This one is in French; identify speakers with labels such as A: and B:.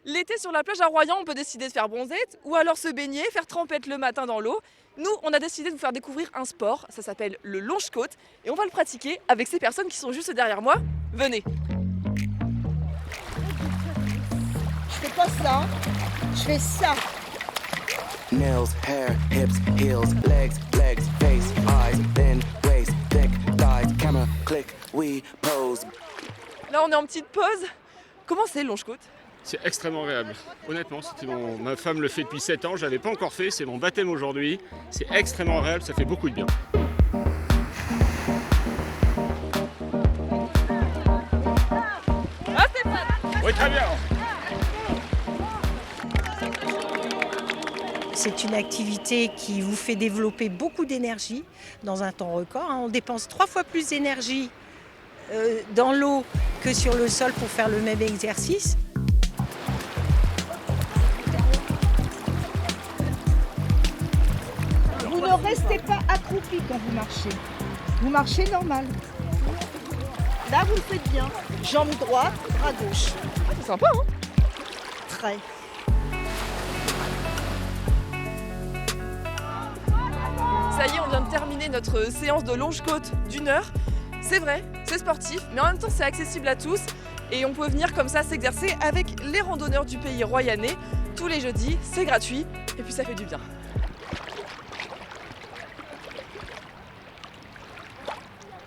A: L'été sur la plage à Royan, on peut décider de faire bronzette ou alors se baigner, faire trempette le matin dans l'eau. Nous, on a décidé de vous faire découvrir un sport, ça s'appelle le longe-côte et on va le pratiquer avec ces personnes qui sont juste derrière moi. Venez.
B: Je fais pas ça, je fais ça.
C: Nails, hair, hips, heels, legs, face, eyes, thin waist, thick thighs, camera, click, we pose.
A: Là, on est en petite pause. Comment c'est le longe-côte?
D: C'est extrêmement agréable. Honnêtement, ma femme le fait depuis 7 ans, je l'avais pas encore fait, c'est mon baptême aujourd'hui. C'est extrêmement agréable, ça fait beaucoup de bien.
A: Ah, c'est pas...
D: Oui, très bien.
B: C'est une activité qui vous fait développer beaucoup d'énergie dans un temps record. On dépense 3 fois plus d'énergie dans l'eau que sur le sol pour faire le même exercice.
E: Vous ne restez pas accroupi quand vous marchez. Vous marchez normal. Là, vous le faites bien. Jambe droite, bras gauche.
A: C'est sympa, hein?
E: Très.
A: Ça y est, on vient de terminer notre séance de longe-côte d'1 heure. C'est vrai, c'est sportif, mais en même temps c'est accessible à tous et on peut venir comme ça s'exercer avec les randonneurs du pays royannais tous les jeudis, c'est gratuit et puis ça fait du bien.